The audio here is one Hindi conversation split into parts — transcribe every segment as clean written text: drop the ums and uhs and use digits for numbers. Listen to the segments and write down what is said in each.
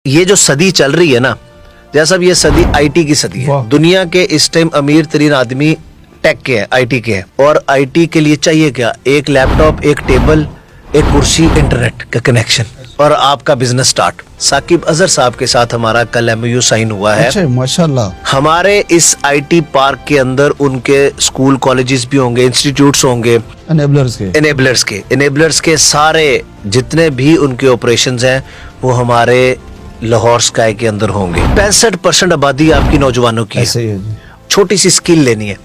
ये जो सदी चल रही है ना, जैसा भी ये सदी आईटी की सदी है। दुनिया के इस टाइम अमीर तरीन आदमी टेक के हैं, आईटी के हैं। और आईटी के लिए चाहिए क्या? एक लैपटॉप, एक टेबल, एक कुर्सी, इंटरनेट का कनेक्शन और आपका बिजनेस स्टार्ट। साकिब अजहर साहब के साथ हमारा कल एमओयू साइन हुआ है। अच्छा, माशाल्लाह। हमारे इस आईटी पार्क के अंदर उनके स्कूल कॉलेजेस भी होंगे, इंस्टीट्यूट्स होंगे, एनेबलर्स के सारे जितने भी उनके ऑपरेशंस हैं वो हमारे लाहौर स्काई के अंदर होंगे। 65% आबादी आपकी नौजवानों की है। छोटी सी स्किल लेनी है।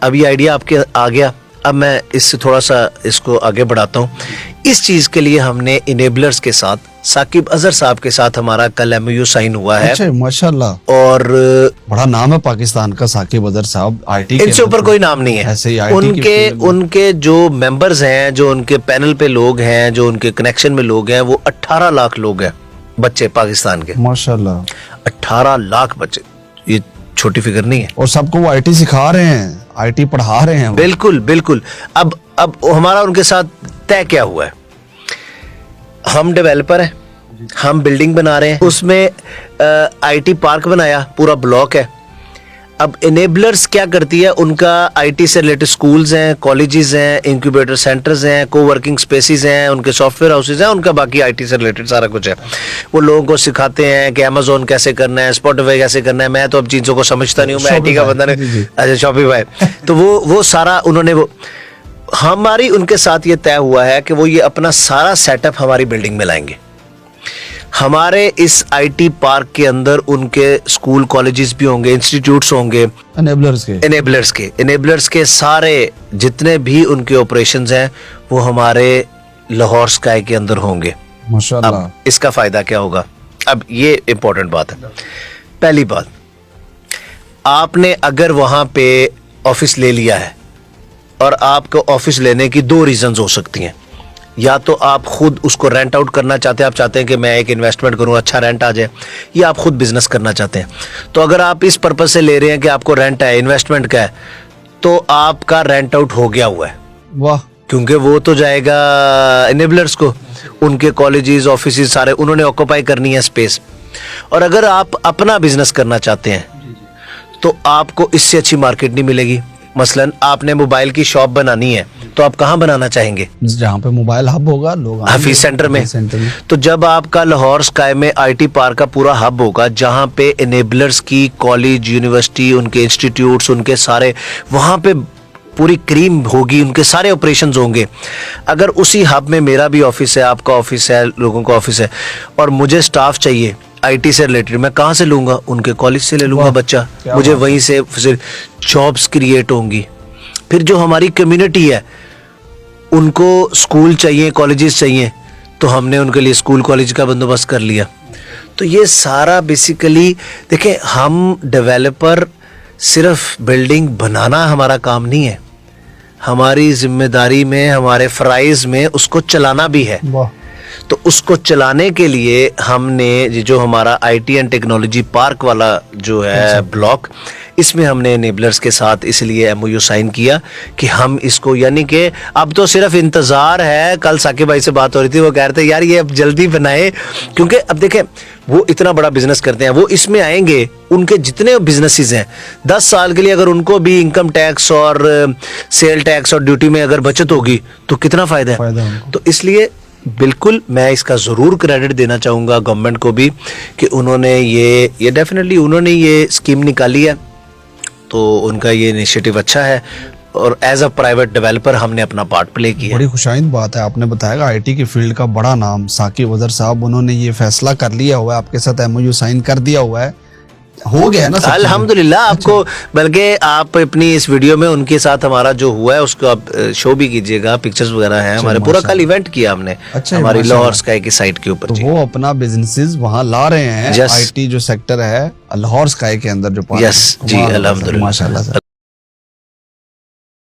अब ये आइडिया आपके आ गया, अब मैं इससे थोड़ा सा इसको आगे बढ़ाता हूँ। इस चीज के लिए हमने इनेबलर्स के साथ साकिब अजहर साहब के साथ हमारा कल एमओयू साइन हुआ है। अच्छा, माशाल्लाह। और बड़ा नाम है पाकिस्तान का साकिब अजहर साहब। आईटी इनसे ऊपर कोई नाम नहीं है। ऐसे ही उनके जो मेंबर्स हैं, जो उनके पैनल पे लोग हैं, जो उनके कनेक्शन में लोग हैं, वो 18 लाख लोग हैं, बच्चे पाकिस्तान के। माशाल्लाह, 18 लाख बच्चे, ये छोटी फिगर नहीं है। और सबको वो आईटी सिखा रहे हैं, आईटी पढ़ा रहे हैं। बिल्कुल बिल्कुल। अब हमारा उनके साथ तय क्या हुआ है, हम डेवलपर हैं, हम बिल्डिंग बना रहे हैं, उसमें आईटी पार्क बनाया, पूरा ब्लॉक है। अब इनेबलर्स क्या करती है, उनका आईटी से रिलेटेड स्कूल्स हैं, कॉलेजेस हैं, इंक्यूबेटर सेंटर्स हैं, कोवर्किंग स्पेसेस हैं, उनके सॉफ्टवेयर हाउसेज हैं, उनका बाकी आईटी से रिलेटेड सारा कुछ है। वो लोगों को सिखाते हैं कि अमेज़न कैसे करना है, स्पॉटिफाई कैसे करना है। मैं तो अब चीज़ों को समझता नहीं हूँ, मैं आईटी का बंदा नहीं। अच्छा, शॉपिफाई। तो वो सारा उन्होंने हमारी उनके साथ ये तय हुआ है कि वो ये अपना सारा सेटअप हमारी बिल्डिंग में लाएंगे। हमारे इस आईटी पार्क के अंदर उनके स्कूल कॉलेजेस भी होंगे, इंस्टीट्यूट्स होंगे, एनेबलर्स के सारे जितने भी उनके ऑपरेशंस हैं वो हमारे लाहौर स्काई के अंदर होंगे। माशाल्लाह। अब इसका फायदा क्या होगा? अब ये इंपॉर्टेंट बात है। पहली बात, आपने अगर वहां पे ऑफिस ले लिया है, और आपको ऑफिस लेने की 2 रीजंस हो सकती हैं। या तो आप खुद उसको रेंट आउट करना चाहते हैं, आप चाहते हैं कि मैं एक इन्वेस्टमेंट करूं, अच्छा रेंट आ जाए, या आप खुद बिजनेस करना चाहते हैं। तो अगर आप इस पर्पस से ले रहे हैं कि आपको रेंट है, इन्वेस्टमेंट का है, तो आपका रेंट आउट हो गया हुआ है। वाह। क्योंकि वो तो जाएगा इनेबलर्स को, उनके कॉलेजेस, ऑफिस सारे उन्होंने ऑक्यूपाई करनी है स्पेस। और अगर आप अपना बिजनेस करना चाहते हैं तो आपको इससे अच्छी मार्केट नहीं मिलेगी। मसलन आपने मोबाइल की शॉप बनानी है, तो आप कहाँ बनाना चाहेंगे? जहाँ पे मोबाइल हब होगा, लोग हाफिज सेंटर में। तो जब आपका लाहौर स्काई में आईटी पार्क का पूरा हब होगा, जहाँ पे इनेबलर्स की कॉलेज, यूनिवर्सिटी, उनके इंस्टीट्यूट्स, उनके सारे, वहाँ पे पूरी क्रीम होगी, उनके सारे ऑपरेशंस होंगे। अगर उसी हब में मेरा भी ऑफिस है, आपका ऑफिस है, लोगों का ऑफिस है, और मुझे स्टाफ चाहिए आईटी से रिलेटेड, मैं कहाँ से लूंगा? उनके कॉलेज से ले लूंगा बच्चा, मुझे वहीं से फिर जॉब्स क्रिएट होंगी। फिर जो हमारी कम्युनिटी है, उनको स्कूल चाहिए, कॉलेजेस चाहिए, तो हमने उनके लिए स्कूल कॉलेज का बंदोबस्त कर लिया। तो ये सारा बेसिकली देखें, हम डेवलपर सिर्फ बिल्डिंग बनाना हमारा काम नहीं है, हमारी जिम्मेदारी में, हमारे फराइज में उसको चलाना भी है। तो उसको चलाने के लिए हमने जो हमारा आईटी एंड टेक्नोलॉजी पार्क वाला जो है ब्लॉक, इसमें हमने एनेबलर्स के साथ इसलिए एमओयू साइन किया कि हम इसको, यानी कि अब तो सिर्फ इंतजार है। कल साकिब भाई से बात हो रही थी, वो कह रहे थे यार ये अब जल्दी बनाए, क्योंकि अब देखें वो इतना बड़ा बिजनेस करते हैं, वो इसमें आएंगे, उनके जितने बिजनेसेस हैं 10 साल के लिए अगर उनको भी इनकम टैक्स और सेल टैक्स और ड्यूटी में अगर बचत होगी तो कितना फायदा है। तो इसलिए बिल्कुल मैं इसका ज़रूर क्रेडिट देना चाहूँगा गवर्नमेंट को भी कि उन्होंने ये डेफिनेटली उन्होंने ये स्कीम निकाली है, तो उनका ये इनिशिएटिव अच्छा है। और एज अ प्राइवेट डेवलपर हमने अपना पार्ट प्ले किया। बड़ी खुशाइंद बात है। आपने बताया आईटी की फील्ड का बड़ा नाम साकिब अजहर साहब, उन्होंने ये फैसला कर लिया हुआ है, आपके साथ एमओयू साइन कर दिया हुआ है, हो गया ना अल्हम्दुलिल्लाह। आपको बल्कि आप अपनी इस वीडियो में उनके साथ हमारा जो हुआ है उसको आप शो भी कीजिएगा, पिक्चर्स वगैरह हैं हमारे, पूरा कल इवेंट किया हमने हमारी लाहौर स्काई की साइट के ऊपर। तो वो अपना बिजनेसेस वहाँ ला रहे हैं, आईटी जो सेक्टर है लाहौर स्काई के अंदर जो। यस जी, अल्हम्दुलिल्लाह, माशाल्लाह।